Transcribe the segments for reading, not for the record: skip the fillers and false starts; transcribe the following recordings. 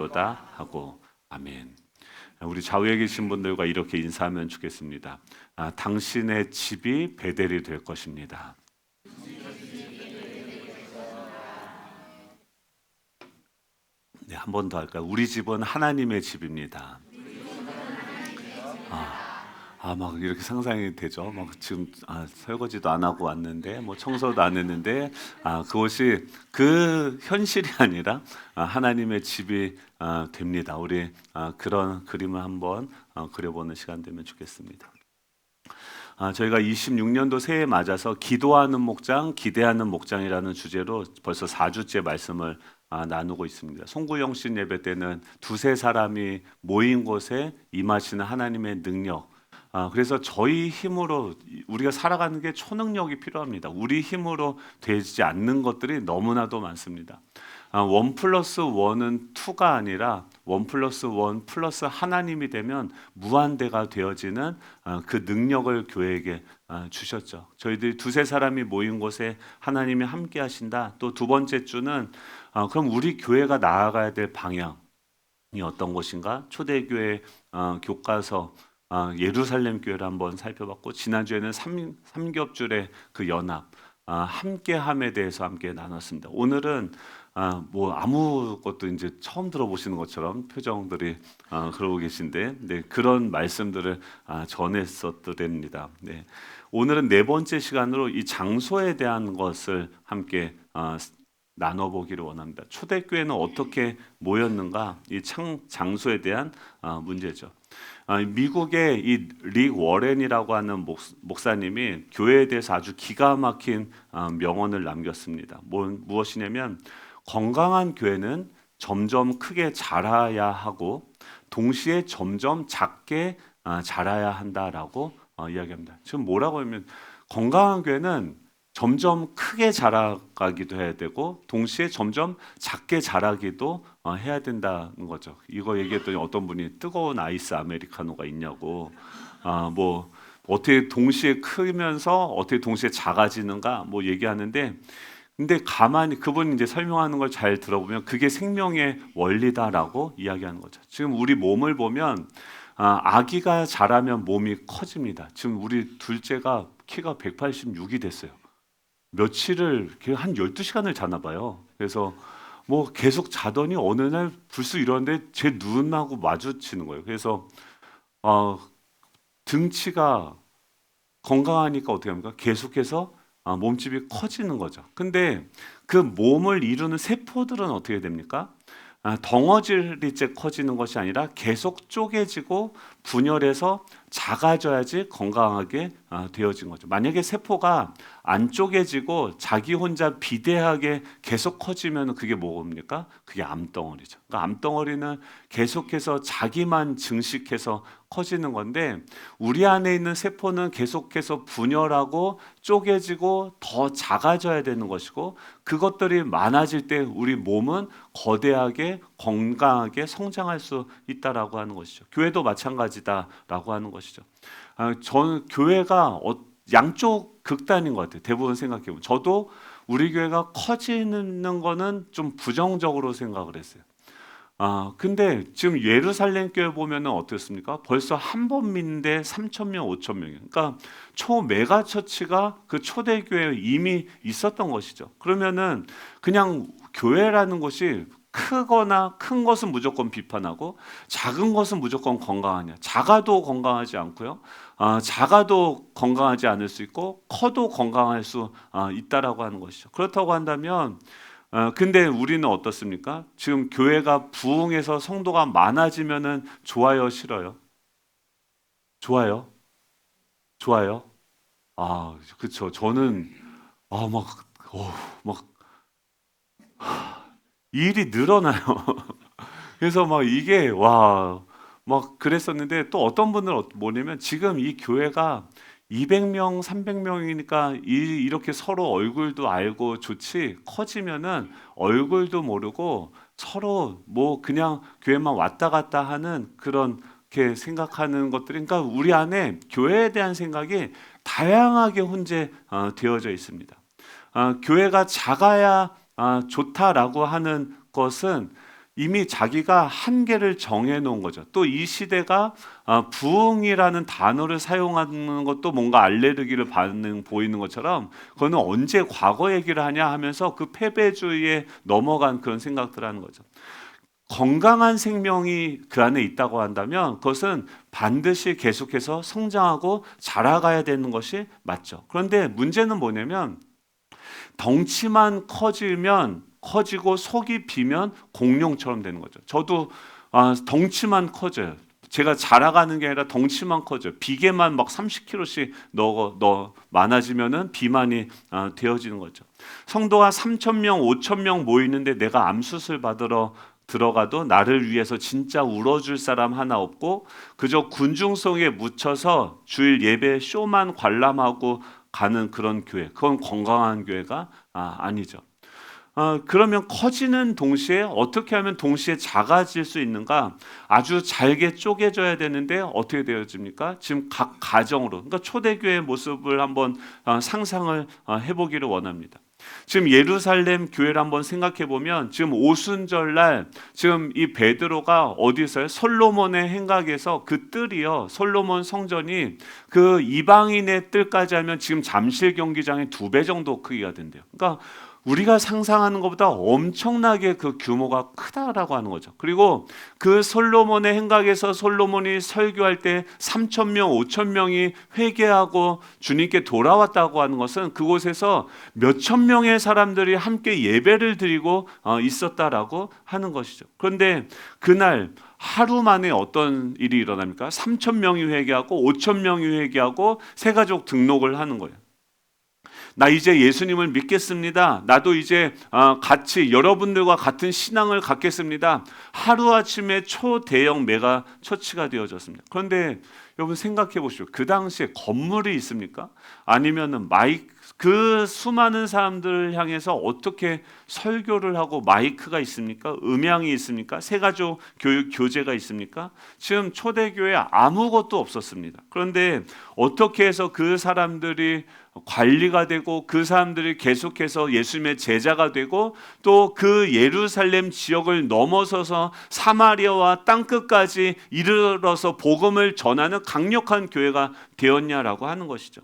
도다 하고 아멘. 우리 좌우에 계신 분들과 이렇게 인사하면 좋겠습니다. 당신의 집이 베델이 될 것입니다. 네, 한 번 더 할까요? 우리 집은 하나님의 집입니다. 막 이렇게 상상이 되죠. 막 지금 설거지도 안 하고 왔는데, 뭐 청소도 안 했는데, 그것이 그 현실이 아니라 하나님의 집이 됩니다. 우리 그런 그림을 한번 그려보는 시간 되면 좋겠습니다. 저희가 26년도 새해 맞아서 기도하는 목장, 기대하는 목장이라는 주제로 벌써 4주째 말씀을 나누고 있습니다. 송구영신 예배 때는 두세 사람이 모인 곳에 임하시는 하나님의 능력. 그래서 저희 힘으로 우리가 살아가는 게 초능력이 필요합니다. 우리 힘으로 되지 않는 것들이 너무나도 많습니다. 원 플러스 원은 투가 아니라 원 플러스 원 플러스 하나님이 되면 무한대가 되어지는 그 능력을 교회에게 주셨죠. 저희들이 두세 사람이 모인 곳에 하나님이 함께 하신다. 또 두 번째 주는 그럼 우리 교회가 나아가야 될 방향이 어떤 것인가? 초대교회 교과서 예루살렘 교회를 한번 살펴봤고, 지난주에는 삼겹줄의 그 연합, 함께함에 대해서 함께 나눴습니다. 오늘은 뭐 아무것도 이제 처음 들어보시는 것처럼 표정들이 그러고 계신데, 네, 그런 말씀들을 전했었더랍니다. 네, 오늘은 네 번째 시간으로 이 장소에 대한 것을 함께 나눠보기를 원합니다. 초대교회는 어떻게 모였는가? 이 장소에 대한 문제죠. 미국의 이 릭 워렌이라고 하는 목사님이 교회에 대해서 아주 기가 막힌 명언을 남겼습니다. 무엇이냐면 건강한 교회는 점점 크게 자라야 하고 동시에 점점 작게 자라야 한다라고 이야기합니다. 지금 뭐라고 하면 건강한 교회는 점점 크게 자라가기도 해야 되고 동시에 점점 작게 자라기도 해야 된다는 거죠. 이거 얘기했더니 어떤 분이 뜨거운 아이스 아메리카노가 있냐고, 뭐 어떻게 동시에 크면서 어떻게 동시에 작아지는가 뭐 얘기하는데, 근데 가만히 그분이 이제 설명하는 걸 잘 들어보면 그게 생명의 원리다라고 이야기하는 거죠. 지금 우리 몸을 보면 아기가 자라면 몸이 커집니다. 지금 우리 둘째가 키가 186이 됐어요. 며칠을 한 12시간을 자나 봐요. 그래서 뭐 계속 자더니 어느 날 불쑥 일어났는데 제 눈하고 마주치는 거예요. 그래서 어, 등치가 건강하니까 어떻게 합니까? 계속해서 몸집이 커지는 거죠. 근데 그 몸을 이루는 세포들은 어떻게 됩니까? 덩어질이 커지는 것이 아니라 계속 쪼개지고 분열해서 작아져야지 건강하게 되어진 거죠. 만약에 세포가 안 쪼개지고 자기 혼자 비대하게 계속 커지면 그게 뭡니까? 그게 암덩어리죠. 그러니까 암덩어리는 계속해서 자기만 증식해서 커지는 건데, 우리 안에 있는 세포는 계속해서 분열하고 쪼개지고 더 작아져야 되는 것이고, 그것들이 많아질 때 우리 몸은 거대하게 건강하게 성장할 수 있다라고 하는 것이죠. 교회도 마찬가지다라고 하는 것이죠. 저는 교회가 양쪽 극단인 것 같아요. 대부분 생각해 보면 저도 우리 교회가 커지는 거는 좀 부정적으로 생각을 했어요. 근데 지금 예루살렘 교회 보면은 어떻습니까? 벌써 한 번 믿는데 3천 명, 5천 명이에요. 그러니까 초 메가 처치가 그 초대 교회에 이미 있었던 것이죠. 그러면은 그냥 교회라는 것이 크거나 큰 것은 무조건 비판하고 작은 것은 무조건 건강하냐? 작아도 건강하지 않고요. 작아도 건강하지 않을 수 있고 커도 건강할 수 있다라고 하는 것이죠. 그렇다고 한다면 근데 우리는 어떻습니까? 지금 교회가 부흥해서 성도가 많아지면은 좋아요, 싫어요? 좋아요? 좋아요? 그렇죠. 저는 막 막 일이 늘어나요. 그래서 막 이게 막 그랬었는데, 또 어떤 분들은 뭐냐면 지금 이 교회가 200명, 300명이니까 이렇게 서로 얼굴도 알고 좋지, 커지면은 얼굴도 모르고 서로 뭐 그냥 교회만 왔다 갔다 하는 그런 게 생각하는 것들이, 그러니까 우리 안에 교회에 대한 생각이 다양하게 혼재 되어져 있습니다. 교회가 작아야 좋다라고 하는 것은 이미 자기가 한계를 정해 놓은 거죠. 또 이 시대가 부흥이라는 단어를 사용하는 것도 뭔가 알레르기를 반응 보이는 것처럼 그거는 언제 과거 얘기를 하냐 하면서 그 패배주의에 넘어간 그런 생각들을 하는 거죠. 건강한 생명이 그 안에 있다고 한다면 그것은 반드시 계속해서 성장하고 자라가야 되는 것이 맞죠. 그런데 문제는 뭐냐면 덩치만 커지면 커지고 속이 비면 공룡처럼 되는 거죠. 저도 덩치만 커져요. 제가 자라가는 게 아니라 덩치만 커져요. 비계만 막 30kg씩 넣어 많아지면은 비만이 되어지는 거죠. 성도가 3,000명, 5,000명 모이는데 내가 암 수술 받으러 들어가도 나를 위해서 진짜 울어줄 사람 하나 없고 그저 군중성에 묻혀서 주일 예배 쇼만 관람하고 가는 그런 교회, 그건 건강한 교회가 아니죠. 그러면 커지는 동시에 어떻게 하면 동시에 작아질 수 있는가? 아주 잘게 쪼개져야 되는데 어떻게 되어집니까? 지금 각 가정으로, 그러니까 초대교회의 모습을 한번 상상을 해보기를 원합니다. 지금 예루살렘 교회를 한번 생각해 보면 지금 오순절날 지금 이 베드로가 어디서요? 솔로몬의 행각에서 그 뜰이요. 솔로몬 성전이 그 이방인의 뜰까지 하면 지금 잠실 경기장의 2배 정도 크기가 된대요. 그러니까 우리가 상상하는 것보다 엄청나게 그 규모가 크다라고 하는 거죠. 그리고 그 솔로몬의 행각에서 솔로몬이 설교할 때 3,000명, 5,000명이 회개하고 주님께 돌아왔다고 하는 것은 그곳에서 몇천 명의 사람들이 함께 예배를 드리고 있었다라고 하는 것이죠. 그런데 그날 하루 만에 어떤 일이 일어납니까? 3,000명이 회개하고 5,000명이 회개하고 새 가족 등록을 하는 거예요. 나 이제 예수님을 믿겠습니다. 나도 이제 같이 여러분들과 같은 신앙을 갖겠습니다. 하루아침에 초대형 메가 처치가 되어졌습니다. 그런데 여러분 생각해 보십시오. 그 당시에 건물이 있습니까? 아니면은 그 수많은 사람들을 향해서 어떻게 설교를 하고 마이크가 있습니까? 음향이 있습니까? 새가족 교육 교재가 있습니까? 지금 초대교회 아무것도 없었습니다. 그런데 어떻게 해서 그 사람들이 관리가 되고 그 사람들이 계속해서 예수님의 제자가 되고 또 그 예루살렘 지역을 넘어서서 사마리아와 땅끝까지 이르러서 복음을 전하는 강력한 교회가 되었냐라고 하는 것이죠.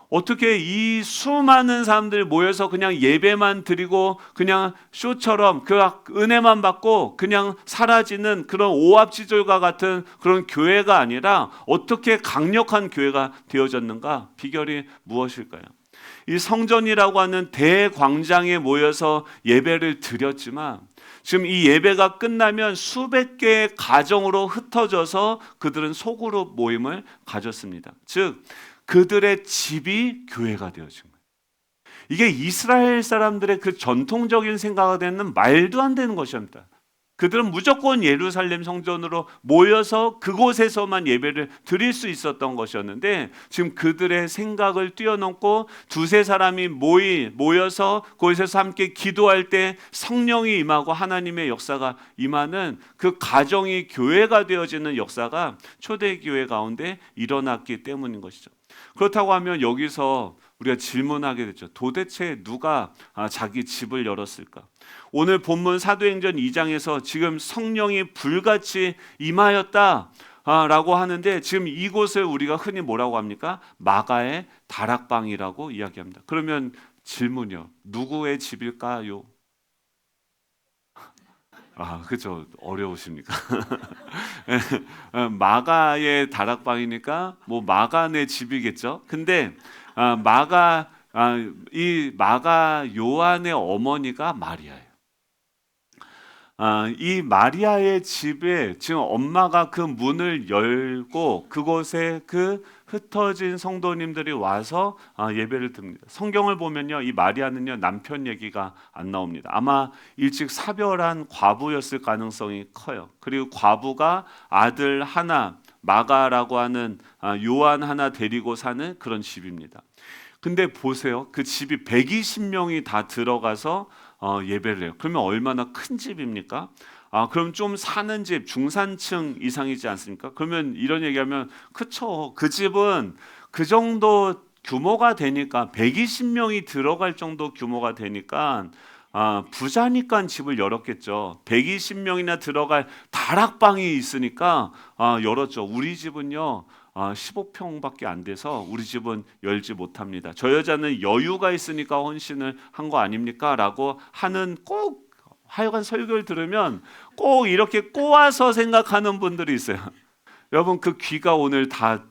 어떻게 이 수많은 사람들이 모여서 그냥 예배만 드리고 그냥 쇼처럼 그 은혜만 받고 그냥 사라지는 그런 오합지졸과 같은 그런 교회가 아니라 어떻게 강력한 교회가 되어졌는가? 비결이 무엇일까요? 이 성전이라고 하는 대광장에 모여서 예배를 드렸지만 지금 이 예배가 끝나면 수백 개의 가정으로 흩어져서 그들은 소그룹 모임을 가졌습니다. 즉 그들의 집이 교회가 되어진 거예요. 이게 이스라엘 사람들의 그 전통적인 생각에는 말도 안 되는 것이었습니다. 그들은 무조건 예루살렘 성전으로 모여서 그곳에서만 예배를 드릴 수 있었던 것이었는데 지금 그들의 생각을 뛰어넘고 두세 사람이 모여서 그곳에서 함께 기도할 때 성령이 임하고 하나님의 역사가 임하는 그 가정이 교회가 되어지는 역사가 초대교회 가운데 일어났기 때문인 것이죠. 그렇다고 하면 여기서 우리가 질문하게 되죠. 도대체 누가 자기 집을 열었을까? 오늘 본문 사도행전 2장에서 지금 성령이 불같이 임하였다 라고 하는데 지금 이곳을 우리가 흔히 뭐라고 합니까? 마가의 다락방이라고 이야기합니다. 그러면 질문이요. 누구의 집일까요? 그죠. 어려우십니까? 마가의 다락방이니까 뭐 마가네 집이겠죠. 근데 이 마가 요한의 어머니가 마리아예요. 이 마리아의 집에 지금 엄마가 그 문을 열고 그곳에 그 흩어진 성도님들이 와서 예배를 드립니다. 성경을 보면요, 이 마리아는요 남편 얘기가 안 나옵니다. 아마 일찍 사별한 과부였을 가능성이 커요. 그리고 과부가 아들 하나, 마가라고 하는 요한 하나 데리고 사는 그런 집입니다. 근데 보세요, 그 집이 120명이 다 들어가서 예배를 해요. 그러면 얼마나 큰 집입니까? 그럼 좀 사는 집 중산층 이상이지 않습니까? 그러면 이런 얘기하면 그쵸. 그 집은 그 정도 규모가 되니까 120명이 들어갈 정도 규모가 되니까 부자니까 집을 열었겠죠. 120명이나 들어갈 다락방이 있으니까 열었죠. 우리 집은요 15평밖에 안 돼서 우리 집은 열지 못합니다. 저 여자는 여유가 있으니까 헌신을 한 거 아닙니까? 라고 하는 꼭 하여간 설교를 들으면 꼭 이렇게 꼬아서 생각하는 분들이 있어요. 여러분 그 귀가 오늘 다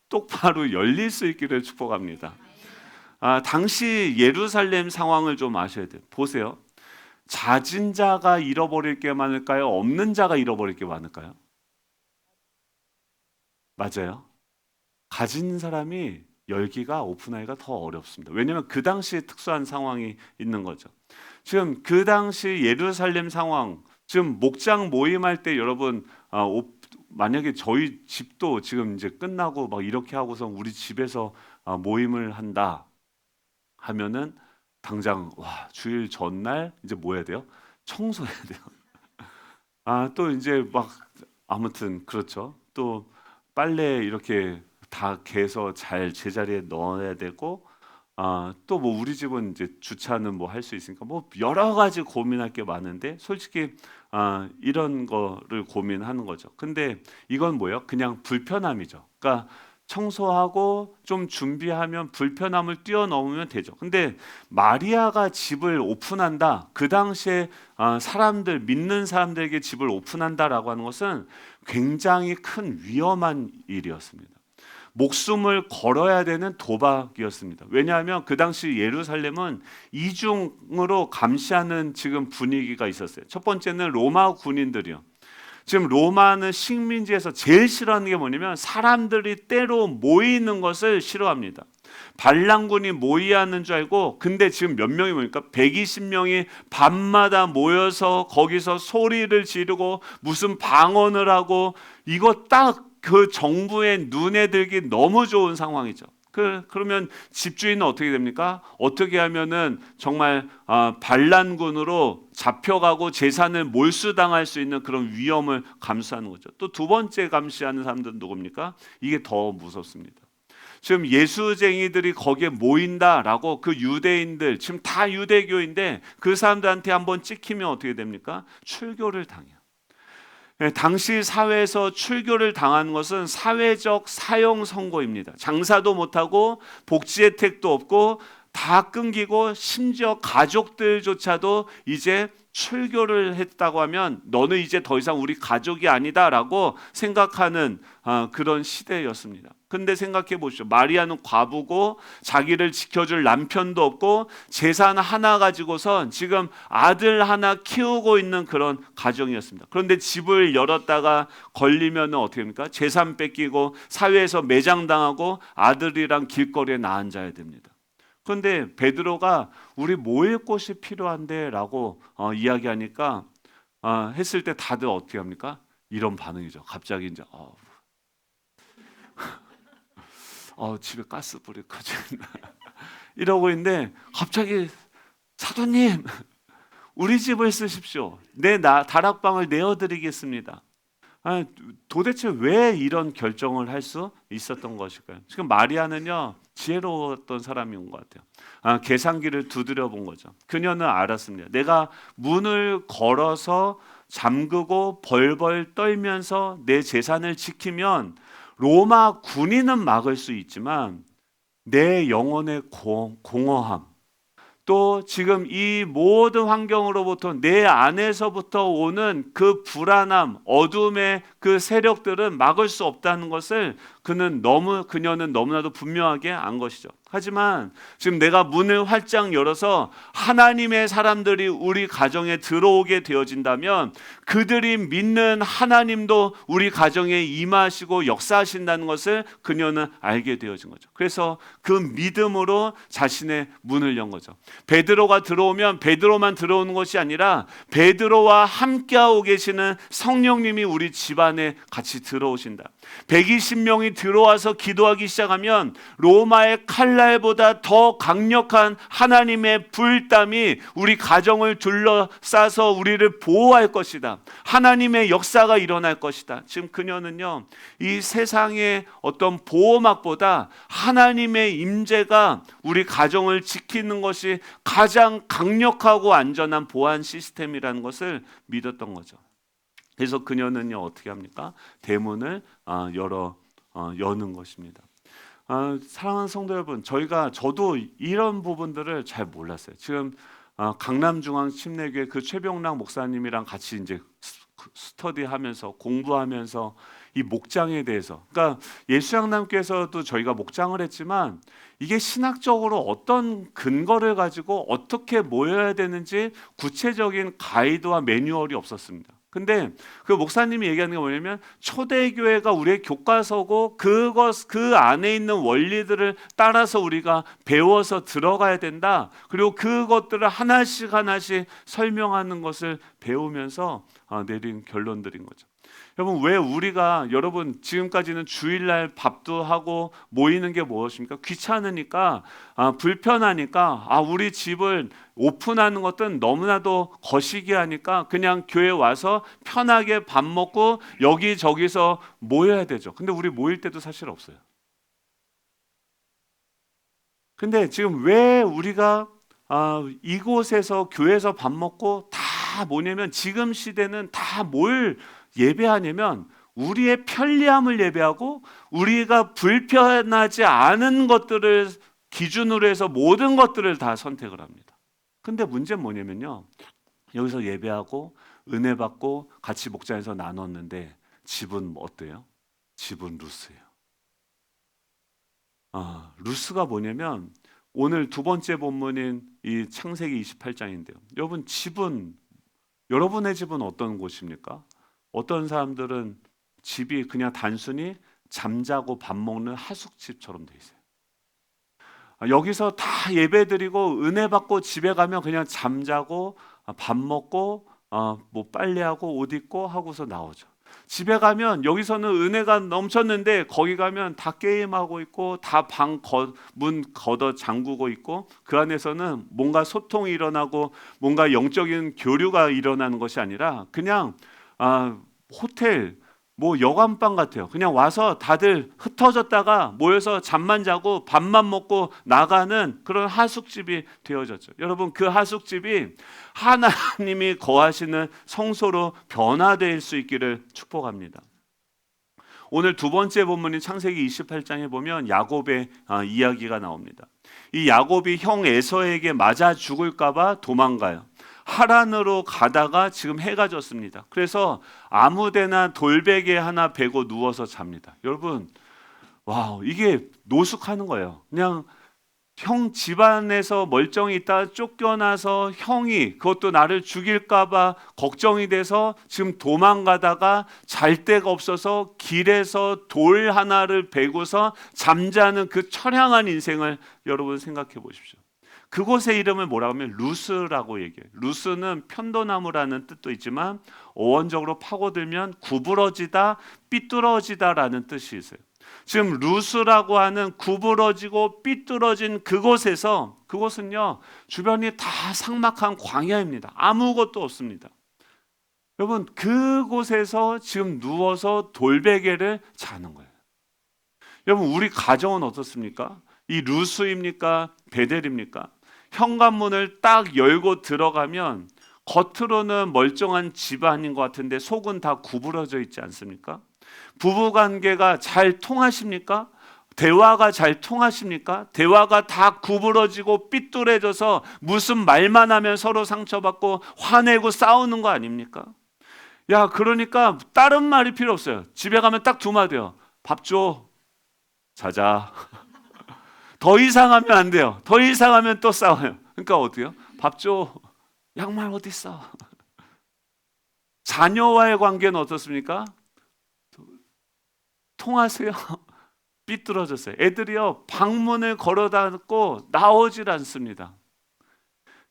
똑바로 열릴 수 있기를 축복합니다. 당시 예루살렘 상황을 좀 아셔야 돼요. 보세요. 가진 자가 잃어버릴 게 많을까요? 없는 자가 잃어버릴 게 많을까요? 맞아요. 가진 사람이 열기가 오픈하기가 더 어렵습니다. 왜냐하면 그 당시에 특수한 상황이 있는 거죠. 지금 그 당시 예루살렘 상황, 지금 목장 모임할 때 여러분 만약에 저희 집도 지금 이제 끝나고 막 이렇게 하고서 우리 집에서 모임을 한다 하면은 당장 주일 전날 이제 뭐 해야 돼요? 청소해야 돼요. 또 이제 막 아무튼 그렇죠. 또 빨래 이렇게 다 개서 잘 제자리에 넣어야 되고 또 뭐 우리 집은 이제 주차는 뭐 할 수 있으니까 뭐 여러 가지 고민할 게 많은데 솔직히 이런 거를 고민하는 거죠. 근데 이건 뭐예요? 그냥 불편함이죠. 그러니까 청소하고 좀 준비하면 불편함을 뛰어넘으면 되죠. 근데 마리아가 집을 오픈한다. 그 당시에 사람들 믿는 사람들에게 집을 오픈한다라고 하는 것은 굉장히 큰 위험한 일이었습니다. 목숨을 걸어야 되는 도박이었습니다. 왜냐하면 그 당시 예루살렘은 이중으로 감시하는 지금 분위기가 있었어요. 첫 번째는 로마 군인들이요. 지금 로마는 식민지에서 제일 싫어하는 게 뭐냐면 사람들이 때로 모이는 것을 싫어합니다. 반란군이 모이하는 줄 알고 근데 지금 몇 명이 모이니까 120명이 밤마다 모여서 거기서 소리를 지르고 무슨 방언을 하고 이거 딱 그 정부의 눈에 들기 너무 좋은 상황이죠. 그러면 집주인은 어떻게 됩니까? 어떻게 하면은 정말 반란군으로 잡혀가고 재산을 몰수당할 수 있는 그런 위험을 감수하는 거죠. 또 두 번째 감시하는 사람들은 누굽니까? 이게 더 무섭습니다. 지금 예수쟁이들이 거기에 모인다라고 그 유대인들 지금 다 유대교인데 그 사람들한테 한번 찍히면 어떻게 됩니까? 출교를 당해요. 당시 사회에서 출교를 당한 것은 사회적 사형 선고입니다. 장사도 못하고 복지 혜택도 없고 다 끊기고 심지어 가족들조차도 이제 출교를 했다고 하면 너는 이제 더 이상 우리 가족이 아니다라고 생각하는 그런 시대였습니다. 근데 생각해 보시죠. 마리아는 과부고 자기를 지켜줄 남편도 없고 재산 하나 가지고선 지금 아들 하나 키우고 있는 그런 가정이었습니다. 그런데 집을 열었다가 걸리면 어떻게 합니까? 재산 뺏기고 사회에서 매장당하고 아들이랑 길거리에 나앉아야 됩니다. 그런데 베드로가 우리 모일 곳이 필요한데 라고 이야기하니까 했을 때 다들 어떻게 합니까? 이런 반응이죠. 갑자기 이제 집에 가스불이 커진다 이러고 있는데 갑자기 사도님 우리 집을 쓰십시오. 내 다락방을 내어드리겠습니다. 도대체 왜 이런 결정을 할 수 있었던 것일까요? 지금 마리아는요 지혜로웠던 사람인 것 같아요. 계산기를 두드려 본 거죠. 그녀는 알았습니다. 내가 문을 걸어서 잠그고 벌벌 떨면서 내 재산을 지키면 로마 군인은 막을 수 있지만 내 영혼의 공허함 또 지금 이 모든 환경으로부터 내 안에서부터 오는 그 불안함, 어둠의 그 세력들은 막을 수 없다는 것을 그녀는 너무나도 분명하게 안 것이죠. 하지만 지금 내가 문을 활짝 열어서 하나님의 사람들이 우리 가정에 들어오게 되어진다면 그들이 믿는 하나님도 우리 가정에 임하시고 역사하신다는 것을 그녀는 알게 되어진 거죠. 그래서 그 믿음으로 자신의 문을 연 거죠. 베드로가 들어오면 베드로만 들어오는 것이 아니라 베드로와 함께하고 계시는 성령님이 우리 집안에 같이 들어오신다. 120명이 들어와서 기도하기 시작하면 로마의 칼날보다 더 강력한 하나님의 불담이 우리 가정을 둘러싸서 우리를 보호할 것이다. 하나님의 역사가 일어날 것이다. 지금 그녀는요, 이 세상의 어떤 보호막보다 하나님의 임재가 우리 가정을 지키는 것이 가장 강력하고 안전한 보안 시스템이라는 것을 믿었던 거죠. 그래서 그녀는요, 어떻게 합니까? 대문을 여는 것입니다. 사랑하는 성도 여러분, 저도 이런 부분들을 잘 몰랐어요. 지금 강남중앙침례교회 그 최병락 목사님이랑 같이 이제 스터디하면서 공부하면서 이 목장에 대해서, 그러니까 예수양남교에서도 저희가 목장을 했지만 이게 신학적으로 어떤 근거를 가지고 어떻게 모여야 되는지 구체적인 가이드와 매뉴얼이 없었습니다. 근데 그 목사님이 얘기하는 게 뭐냐면, 초대교회가 우리의 교과서고 그 안에 있는 원리들을 따라서 우리가 배워서 들어가야 된다. 그리고 그것들을 하나씩 설명하는 것을 배우면서 내린 결론들인 거죠. 여러분, 여러분 지금까지는 주일날 밥도 하고 모이는 게 무엇입니까? 귀찮으니까, 불편하니까, 우리 집을 오픈하는 것은 너무나도 거시기 하니까 그냥 교회 와서 편하게 밥 먹고 여기저기서 모여야 되죠. 근데 우리 모일 때도 사실 없어요. 근데 지금 왜 우리가 이곳에서 교회에서 밥 먹고 다 뭐냐면, 지금 시대는 다 뭘 예배하냐면 우리의 편리함을 예배하고 우리가 불편하지 않은 것들을 기준으로 해서 모든 것들을 다 선택을 합니다. 근데 문제는 뭐냐면요, 여기서 예배하고 은혜 받고 같이 목장에서 나눴는데 집은 어때요? 집은 루스예요. 루스가 뭐냐면, 오늘 두 번째 본문인 이 창세기 28장인데요. 여러분의 집은 어떤 곳입니까? 어떤 사람들은 집이 그냥 단순히 잠자고 밥 먹는 하숙집처럼 돼 있어요. 여기서 다 예배드리고 은혜 받고 집에 가면 그냥 잠자고 밥 먹고 뭐 빨래하고 옷 입고 하고서 나오죠. 집에 가면 여기서는 은혜가 넘쳤는데 거기 가면 다 게임하고 있고 다 문 걷어 잠그고 있고, 그 안에서는 뭔가 소통이 일어나고 뭔가 영적인 교류가 일어나는 것이 아니라 그냥 호텔 뭐 여관방 같아요. 그냥 와서 다들 흩어졌다가 모여서 잠만 자고 밥만 먹고 나가는 그런 하숙집이 되어졌죠. 여러분, 그 하숙집이 하나님이 거하시는 성소로 변화될 수 있기를 축복합니다. 오늘 두 번째 본문인 창세기 28장에 보면 야곱의 이야기가 나옵니다. 이 야곱이 형 에서에게 맞아 죽을까 봐 도망가요. 하란으로 가다가 지금 해가 졌습니다. 그래서 아무데나 돌베개 하나 베고 누워서 잡니다. 여러분, 이게 노숙하는 거예요. 그냥 형 집안에서 멀쩡히 있다 쫓겨나서 형이 그것도 나를 죽일까 봐 걱정이 돼서 지금 도망가다가 잘 데가 없어서 길에서 돌 하나를 베고서 잠자는 그 처량한 인생을 여러분 생각해 보십시오. 그곳의 이름을 뭐라고 하면 루스라고 얘기해요. 루스는 편도나무라는 뜻도 있지만 어원적으로 파고들면 구부러지다, 삐뚤어지다라는 뜻이 있어요. 지금 루스라고 하는 구부러지고 삐뚤어진 그곳은요, 주변이 다 삭막한 광야입니다. 아무것도 없습니다. 여러분, 그곳에서 지금 누워서 돌베개를 자는 거예요. 여러분, 우리 가정은 어떻습니까? 이 루스입니까? 베델입니까? 현관문을 딱 열고 들어가면 겉으로는 멀쩡한 집안인 것 같은데 속은 다 구부러져 있지 않습니까? 부부관계가 잘 통하십니까? 대화가 잘 통하십니까? 대화가 다 구부러지고 삐뚤어져서 무슨 말만 하면 서로 상처받고 화내고 싸우는 거 아닙니까? 그러니까 다른 말이 필요 없어요. 집에 가면 딱 두 마디요. 밥 줘. 자자. 더 이상 하면 안 돼요. 더 이상 하면 또 싸워요. 그러니까 어때요? 밥 줘. 양말 어디 있어? 자녀와의 관계는 어떻습니까? 통하세요? 삐뚤어졌어요. 애들이요, 방문을 걸어 닫고 나오질 않습니다.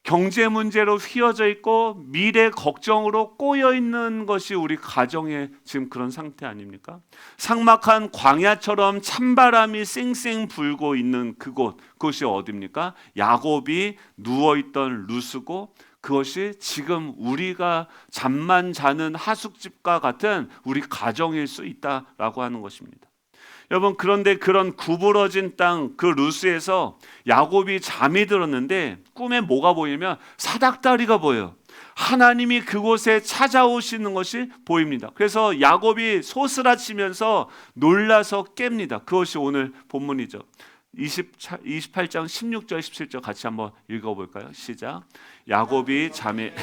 경제 문제로 휘어져 있고 미래 걱정으로 꼬여 있는 것이 우리 가정의 지금 그런 상태 아닙니까? 삭막한 광야처럼 찬바람이 쌩쌩 불고 있는 그곳이 어디입니까? 야곱이 누워있던 루스고, 그것이 지금 우리가 잠만 자는 하숙집과 같은 우리 가정일 수 있다라고 하는 것입니다. 여러분, 그런데 그런 구부러진 땅 그 루스에서 야곱이 잠이 들었는데 꿈에 뭐가 보이냐면 사닥다리가 보여요. 하나님이 그곳에 찾아오시는 것이 보입니다. 그래서 야곱이 소스라치면서 놀라서 깹니다. 그것이 오늘 본문이죠. 28장 16절 17절 같이 한번 읽어볼까요? 시작. 야곱이 잠에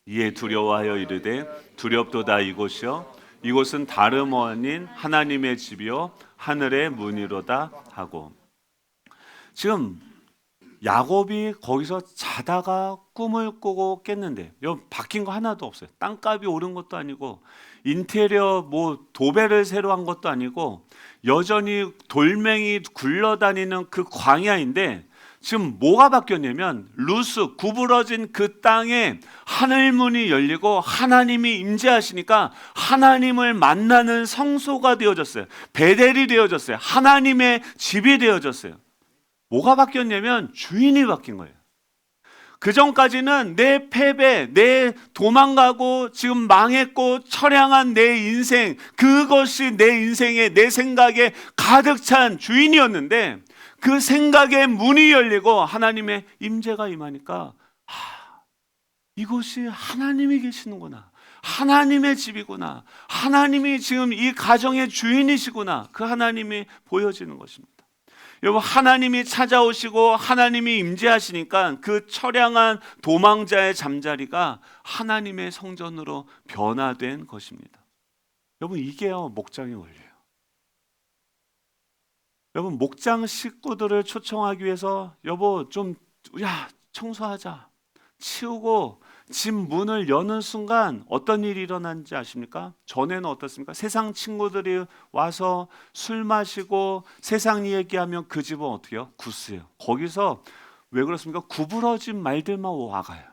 이에 두려워하여 이르되 두렵도다 이곳이요 이곳은 다름 아닌 하나님의 집이요 하늘의 문이로다 하고. 지금 야곱이 거기서 자다가 꿈을 꾸고 깼는데 여러분, 바뀐 거 하나도 없어요. 땅값이 오른 것도 아니고 인테리어 도배를 새로 한 것도 아니고 여전히 돌멩이 굴러다니는 그 광야인데, 지금 뭐가 바뀌었냐면 루스 구부러진 그 땅에 하늘문이 열리고 하나님이 임재하시니까 하나님을 만나는 성소가 되어졌어요. 베델이 되어졌어요. 하나님의 집이 되어졌어요. 뭐가 바뀌었냐면 주인이 바뀐 거예요. 그 전까지는 내 패배, 내 도망가고 지금 망했고 처량한 내 인생, 그것이 내 인생에, 내 생각에 가득 찬 주인이었는데, 그 생각의 문이 열리고 하나님의 임재가 임하니까 이곳이 하나님이 계시는구나, 하나님의 집이구나, 하나님이 지금 이 가정의 주인이시구나, 그 하나님이 보여지는 것입니다. 여러분, 하나님이 찾아오시고 하나님이 임재하시니까 그 처량한 도망자의 잠자리가 하나님의 성전으로 변화된 것입니다. 여러분, 이게요 목장의 원리예요. 여러분, 목장 식구들을 초청하기 위해서 여보 좀 청소하자, 치우고 집 문을 여는 순간 어떤 일이 일어난지 아십니까? 전에는 어떻습니까? 세상 친구들이 와서 술 마시고 세상 얘기하면 그 집은 어떻게 해요? 굳어요. 거기서 왜 그렇습니까? 구부러진 말들만 와가요.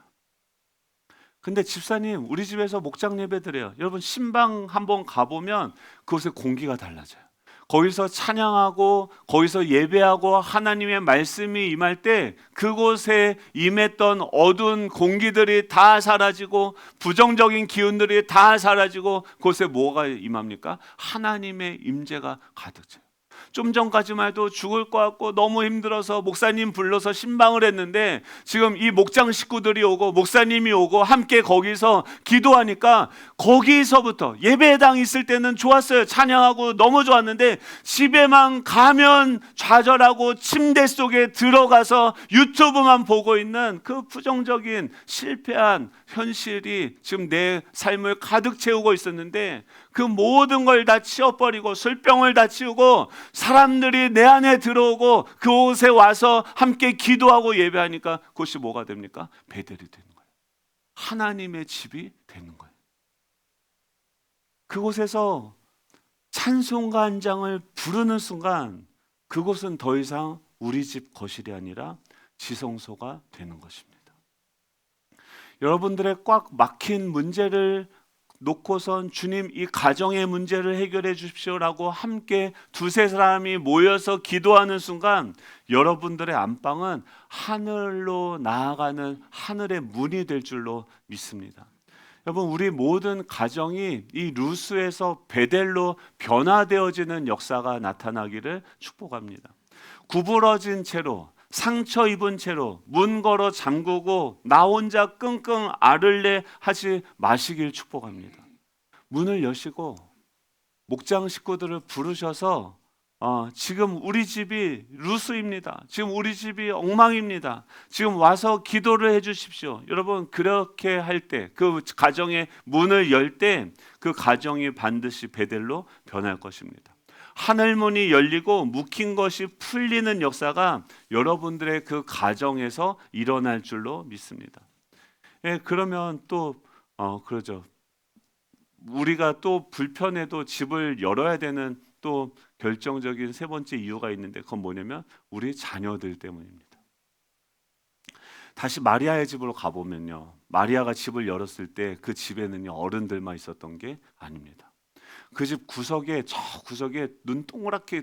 근데 집사님, 우리 집에서 목장 예배 드려요. 여러분, 신방 한번 가보면 그곳의 공기가 달라져요. 거기서 찬양하고 거기서 예배하고 하나님의 말씀이 임할 때 그곳에 임했던 어두운 공기들이 다 사라지고 부정적인 기운들이 다 사라지고 그곳에 뭐가 임합니까? 하나님의 임재가 가득 차요. 좀 전까지만 해도 죽을 것 같고 너무 힘들어서 목사님 불러서 신방을 했는데, 지금 이 목장 식구들이 오고 목사님이 오고 함께 거기서 기도하니까 거기서부터 예배당 있을 때는 좋았어요. 찬양하고 너무 좋았는데 집에만 가면 좌절하고 침대 속에 들어가서 유튜브만 보고 있는 그 부정적인 실패한 현실이 지금 내 삶을 가득 채우고 있었는데, 그 모든 걸 다 치워버리고 술병을 다 치우고 사람들이 내 안에 들어오고 그곳에 와서 함께 기도하고 예배하니까 그것이 뭐가 됩니까? 베델이 되는 거예요. 하나님의 집이 되는 거예요. 그곳에서 찬송가 한 장을 부르는 순간 그곳은 더 이상 우리 집 거실이 아니라 지성소가 되는 것입니다. 여러분들의 꽉 막힌 문제를 놓고선 주님, 이 가정의 문제를 해결해 주십시오라고 함께 두세 사람이 모여서 기도하는 순간 여러분들의 안방은 하늘로 나아가는 하늘의 문이 될 줄로 믿습니다. 여러분, 우리 모든 가정이 이 루스에서 베델로 변화되어지는 역사가 나타나기를 축복합니다. 구부러진 채로, 상처 입은 채로 문 걸어 잠그고 나 혼자 끙끙 앓을래 하지 마시길 축복합니다. 문을 여시고 목장 식구들을 부르셔서 지금 우리 집이 루스입니다. 지금 우리 집이 엉망입니다. 지금 와서 기도를 해 주십시오. 여러분, 그렇게 할 때, 그 가정의 문을 열 때 그 가정이 반드시 베델로 변할 것입니다. 하늘문이 열리고 묵힌 것이 풀리는 역사가 여러분들의 그 가정에서 일어날 줄로 믿습니다. 그러면 또 그러죠. 우리가 또 불편해도 집을 열어야 되는 또 결정적인 세 번째 이유가 있는데 그건 뭐냐면 우리 자녀들 때문입니다. 다시 마리아의 집으로 가보면요, 마리아가 집을 열었을 때 그 집에는요 어른들만 있었던 게 아닙니다. 그 집 구석에, 저 구석에 눈 동그랗게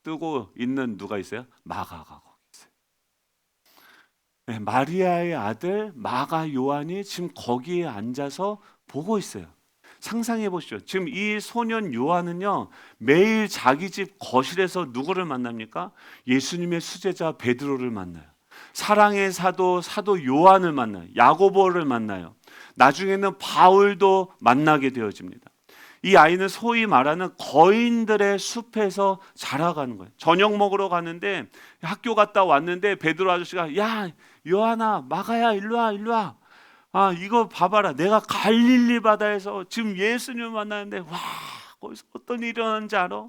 뜨고 있는 누가 있어요? 마가가 거기 있어요. 네, 마리아의 아들 마가 요한이 지금 거기에 앉아서 보고 있어요. 상상해 보시죠. 지금 이 소년 요한은요 매일 자기 집 거실에서 누구를 만납니까? 예수님의 수제자 베드로를 만나요. 사랑의 사도 요한을 만나요. 야고보를 만나요. 나중에는 바울도 만나게 되어집니다. 이 아이는 소위 말하는 거인들의 숲에서 자라가는 거예요. 저녁 먹으러 가는데 학교 갔다 왔는데 베드로 아저씨가 야 요한아 마가야 일로 와 일로 와. 아 이거 봐봐라 내가 갈릴리 바다에서 지금 예수님을 만나는데 와 거기서 어떤 일이 일어나는지 알아?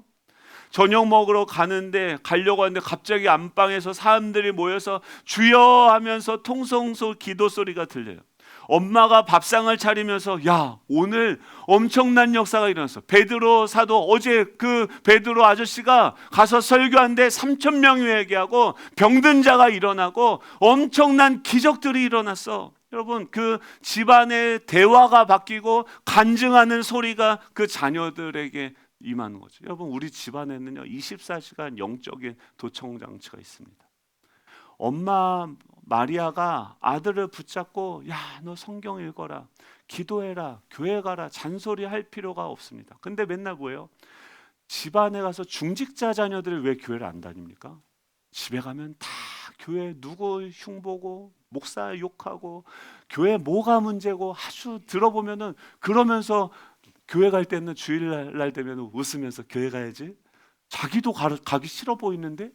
저녁 먹으러 가려고 하는데 갑자기 안방에서 사람들이 모여서 주여 하면서 통성소 기도 소리가 들려요. 엄마가 밥상을 차리면서 야 오늘 엄청난 역사가 일어났어. 베드로 사도 어제 그 베드로 아저씨가 가서 설교한데 3,000명이 회개하고 병든 자가 일어나고 엄청난 기적들이 일어났어. 여러분 그 집안의 대화가 바뀌고 간증하는 소리가 그 자녀들에게 임하는 거죠. 여러분 우리 집안에는요 24시간 영적인 도청장치가 있습니다. 엄마 마리아가 아들을 붙잡고 야 너 성경 읽어라 기도해라 교회 가라 잔소리 할 필요가 없습니다. 근데 맨날 뭐예요? 집안에 가서 중직자 자녀들이 왜 교회를 안 다닙니까? 집에 가면 다 교회 누구 흉보고 목사 욕하고 교회 뭐가 문제고 아주 들어보면은 그러면서 교회 갈 때는 주일날 되면 웃으면서 교회 가야지 자기도 가기 싫어 보이는데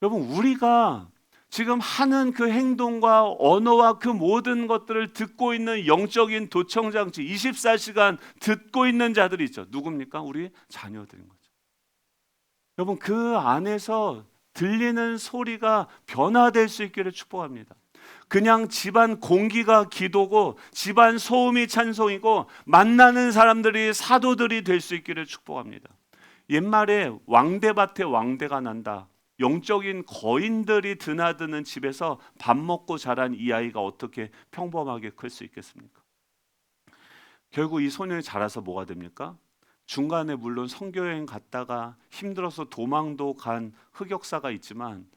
여러분 우리가 지금 하는 그 행동과 언어와 그 모든 것들을 듣고 있는 영적인 도청장치 24시간 듣고 있는 자들이 있죠. 누굽니까? 우리 자녀들인 거죠. 여러분 그 안에서 들리는 소리가 변화될 수 있기를 축복합니다. 그냥 집안 공기가 기도고 집안 소음이 찬송이고 만나는 사람들이 사도들이 될 수 있기를 축복합니다. 옛말에 왕대밭에 왕대가 난다. 영적인 거인들이 드나드는 집에서 밥 먹고 자란 이 아이가 어떻게 평범하게 클 수 있겠습니까? 결국 이 소년이 자라서 뭐가 됩니까? 중간에 물론 선교여행 갔다가 힘들어서 도망도 간 흑역사가 있지만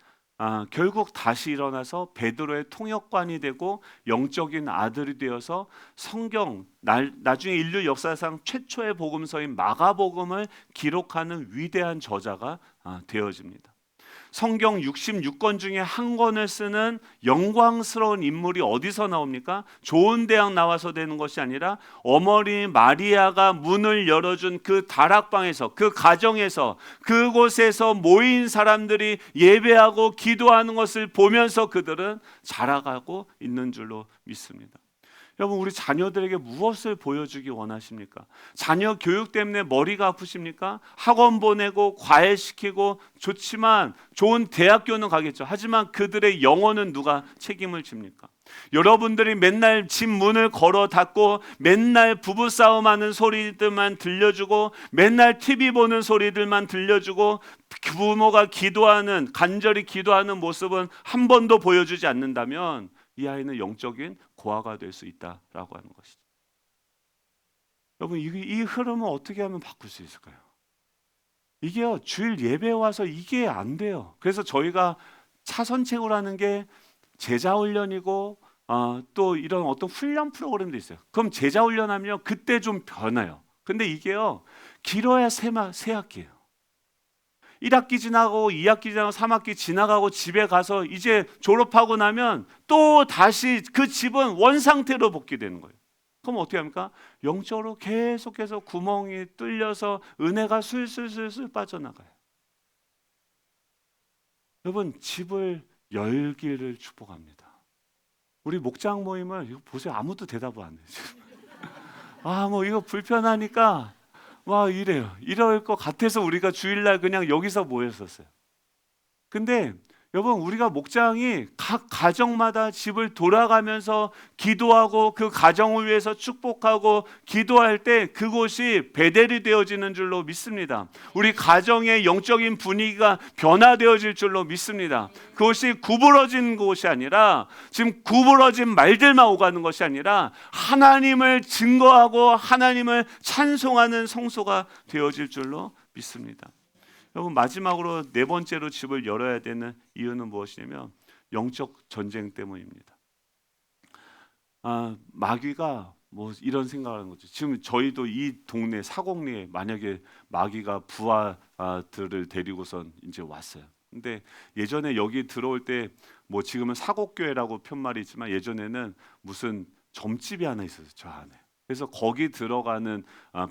결국 다시 일어나서 베드로의 통역관이 되고 영적인 아들이 되어서 성경 나중에 인류 역사상 최초의 복음서인 마가복음을 기록하는 위대한 저자가 되어집니다. 성경 66권 중에 한 권을 쓰는 영광스러운 인물이 어디서 나옵니까? 좋은 대학 나와서 되는 것이 아니라 어머니 마리아가 문을 열어준 그 다락방에서 그 가정에서 그곳에서 모인 사람들이 예배하고 기도하는 것을 보면서 그들은 자라가고 있는 줄로 믿습니다. 여러분 우리 자녀들에게 무엇을 보여주기 원하십니까? 자녀 교육 때문에 머리가 아프십니까? 학원 보내고 과외시키고 좋지만 좋은 대학교는 가겠죠. 하지만 그들의 영혼은 누가 책임을 집니까? 여러분들이 맨날 집 문을 걸어 닫고 맨날 부부싸움하는 소리들만 들려주고 맨날 TV 보는 소리들만 들려주고 부모가 기도하는 간절히 기도하는 모습은 한 번도 보여주지 않는다면 이 아이는 영적인 고아가 될 수 있다라고 하는 것이죠. 여러분 이 흐름을 어떻게 하면 바꿀 수 있을까요? 이게요 주일 예배 와서 이게 안 돼요. 그래서 저희가 차선책으로 하는 게 제자훈련이고 또 이런 어떤 훈련 프로그램도 있어요. 그럼 제자훈련하면 그때 좀 변해요. 근데 이게요 길어야 세 학기예요. 1학기 지나고 2학기 지나고 3학기 지나가고 집에 가서 이제 졸업하고 나면 또 다시 그 집은 원상태로 복귀되는 거예요. 그럼 어떻게 합니까? 영적으로 계속해서 구멍이 뚫려서 은혜가 술술술술 빠져나가요. 여러분 집을 열기를 축복합니다. 우리 목장 모임을 이거 보세요. 아무도 대답을 안 해요. 뭐 이거 불편하니까 와 이래요. 이럴 것 같아서 우리가 주일날 그냥 여기서 모였었어요. 근데 여러분, 우리가 목장이 각 가정마다 집을 돌아가면서 기도하고 그 가정을 위해서 축복하고 기도할 때 그곳이 베델이 되어지는 줄로 믿습니다. 우리 가정의 영적인 분위기가 변화되어질 줄로 믿습니다. 그것이 구부러진 곳이 아니라, 지금 구부러진 말들만 오가는 것이 아니라 하나님을 증거하고 하나님을 찬송하는 성소가 되어질 줄로 믿습니다. 여러분, 마지막으로 네 번째로 집을 열어야 되는 이유는 무엇이냐면 영적 전쟁 때문입니다. 마귀가 뭐 이런 생각을 하는 거죠. 지금 저희도 이 동네 사곡리에 만약에 마귀가 부하들을 데리고선 이제 왔어요. 근데 예전에 여기 들어올 때 뭐 지금은 사곡교회라고 편말이지만 예전에는 무슨 점집이 하나 있었어요, 저 안에. 그래서 거기 들어가는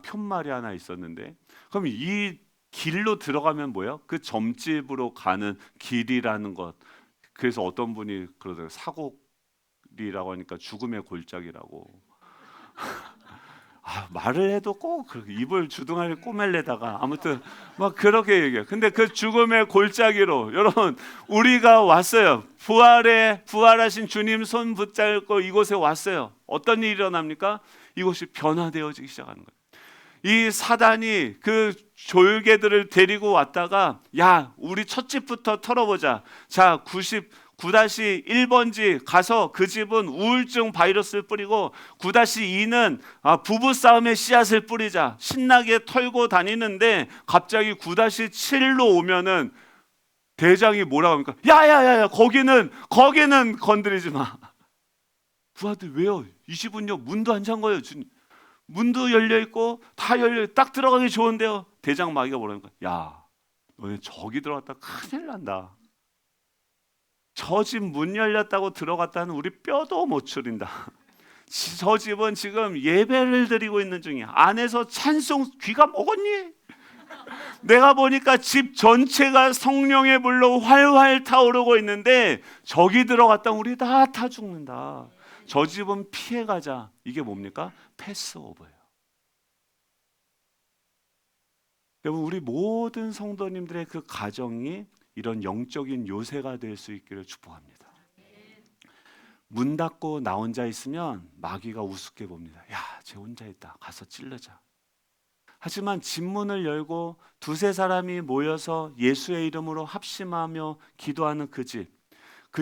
편말이 하나 있었는데, 그럼 이 길로 들어가면 뭐예요? 그 점집으로 가는 길이라는 것. 그래서 어떤 분이 그러더라고요. 사곡이라고 하니까 죽음의 골짜기라고. 말을 해도 꼭 입을 주둥아리 꼬멜래다가 아무튼 막 그렇게 얘기해요. 근데 그 죽음의 골짜기로 여러분 우리가 왔어요. 부활하신 주님 손 붙잡고 이곳에 왔어요. 어떤 일이 일어납니까? 이곳이 변화되어지기 시작하는 거예요. 이 사단이 그 졸개들을 데리고 왔다가, 야, 우리 첫 집부터 털어보자. 자, 9-1번지 가서 그 집은 우울증 바이러스를 뿌리고 9-2는 부부싸움의 씨앗을 뿌리자. 신나게 털고 다니는데 갑자기 9-7로 오면은 대장이 뭐라고 합니까? 야야야야, 거기는 건드리지 마. 부하들 왜요? 이 집은요 문도 안 잠 거예요. 문도 열려 있고 다 열려, 딱 들어가기 좋은데요. 대장 마귀가 뭐라니까? 야, 너네 저기 들어갔다 큰일 난다. 저 집 문 열렸다고 들어갔다는 우리 뼈도 못 추린다. 저 집은 지금 예배를 드리고 있는 중이야. 안에서 찬송, 귀가 먹었니? 내가 보니까 집 전체가 성령의 불로 활활 타오르고 있는데 저기 들어갔다 우리 다 타 죽는다. 저 집은 피해가자. 이게 뭡니까? 패스오버예요. 여러분, 우리 모든 성도님들의 그 가정이 이런 영적인 요새가 될 수 있기를 축복합니다. 문 닫고 나 혼자 있으면 마귀가 우습게 봅니다. 야, 쟤 혼자 있다. 가서 찔르자. 하지만 집 문을 열고 두세 사람이 모여서 예수의 이름으로 합심하며 기도하는 그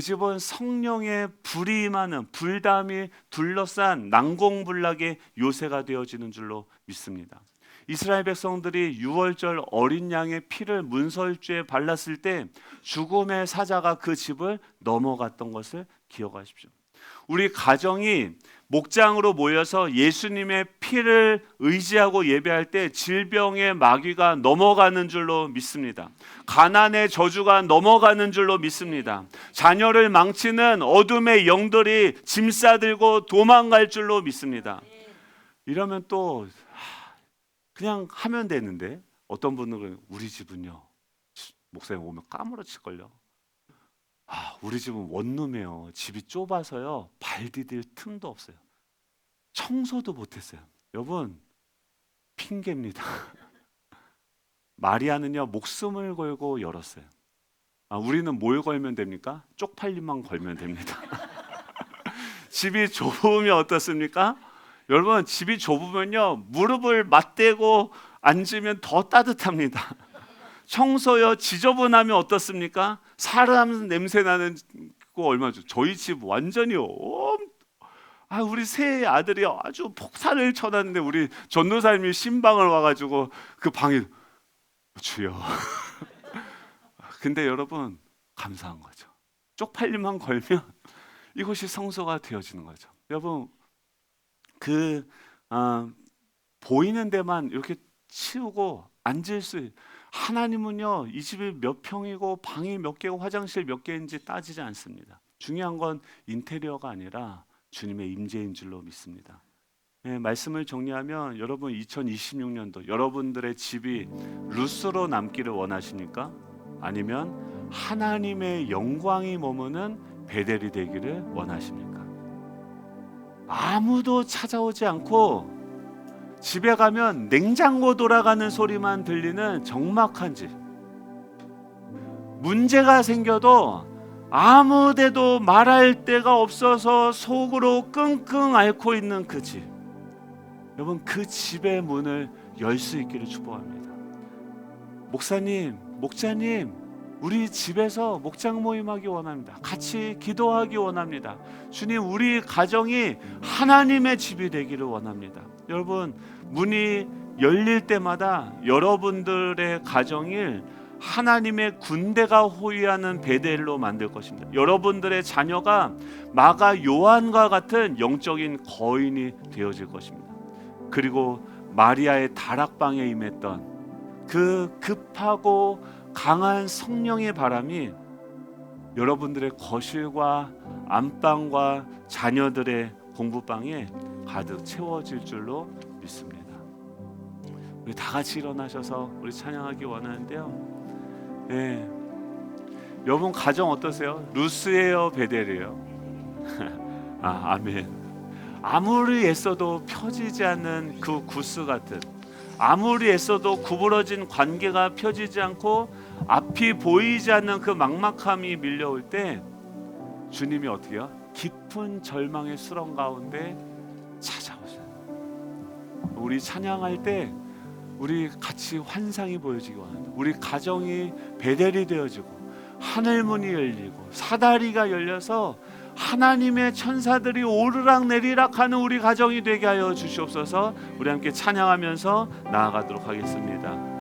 집은 성령의 불이 임하는, 불담이 둘러싼 난공불락의 요새가 되어지는 줄로 믿습니다. 이스라엘 백성들이 유월절 어린 양의 피를 문설주에 발랐을 때 죽음의 사자가 그 집을 넘어갔던 것을 기억하십시오. 우리 가정이 목장으로 모여서 예수님의 피를 의지하고 예배할 때 질병의 마귀가 넘어가는 줄로 믿습니다. 가난의 저주가 넘어가는 줄로 믿습니다. 자녀를 망치는 어둠의 영들이 짐 싸들고 도망갈 줄로 믿습니다. 이러면 또 그냥 하면 되는데, 어떤 분은 우리 집은요 목사님 오면 까무러칠걸요. 우리 집은 원룸이에요. 집이 좁아서요 발 디딜 틈도 없어요. 청소도 못했어요. 여러분, 핑계입니다. 마리아는요 목숨을 걸고 열었어요. 우리는 뭘 걸면 됩니까? 쪽팔림만 걸면 됩니다. 집이 좁으면 어떻습니까? 여러분, 집이 좁으면요 무릎을 맞대고 앉으면 더 따뜻합니다. 청소요 지저분하면 어떻습니까? 사람 냄새 나는 거 얼마죠? 저희 집 완전히요. 우리 세 아들이 아주 폭탄을 쳐놨는데 우리 전도사님이 신방을 와가지고 그 방에 주여. 근데 여러분, 감사한 거죠. 쪽팔림만 걸면 이곳이 성소가 되어지는 거죠. 여러분, 보이는 데만 이렇게 치우고 앉을 수, 하나님은요 이 집이 몇 평이고 방이 몇 개고 화장실 몇 개인지 따지지 않습니다. 중요한 건 인테리어가 아니라 주님의 임재인 줄로 믿습니다. 말씀을 정리하면, 여러분 2026년도 여러분들의 집이 루스로 남기를 원하십니까? 아니면 하나님의 영광이 머무는 베델이 되기를 원하십니까? 아무도 찾아오지 않고 집에 가면 냉장고 돌아가는 소리만 들리는 적막한 집, 문제가 생겨도 아무데도 말할 데가 없어서 속으로 끙끙 앓고 있는 그 집, 여러분 그 집의 문을 열 수 있기를 축복합니다. 목사님, 목자님, 우리 집에서 목장 모임하기 원합니다. 같이 기도하기 원합니다. 주님, 우리 가정이 하나님의 집이 되기를 원합니다. 여러분, 문이 열릴 때마다 여러분들의 가정을 하나님의 군대가 호위하는 베델로 만들 것입니다. 여러분들의 자녀가 마가 요한과 같은 영적인 거인이 되어질 것입니다. 그리고 마리아의 다락방에 임했던 그 급하고 강한 성령의 바람이 여러분들의 거실과 안방과 자녀들의 공부방에 가득 채워질 줄로 믿습니다. 우리 다 같이 일어나셔서 우리 찬양하기 원하는데요. 네. 여러분 가정 어떠세요? 루스예요, 베델이에요? 아멘. 아무리 애써도 펴지지 않는 그 구스 같은, 아무리 애써도 구부러진 관계가 펴지지 않고 앞이 보이지 않는 그 막막함이 밀려올 때 주님이 어떻게 해요? 깊은 절망의 수렁 가운데 찾아오셔요. 우리 찬양할 때 우리 같이 환상이 보여지기 원합니다. 우리 가정이 베델이 되어지고 하늘문이 열리고 사다리가 열려서 하나님의 천사들이 오르락 내리락 하는 우리 가정이 되게 하여 주시옵소서. 우리 함께 찬양하면서 나아가도록 하겠습니다.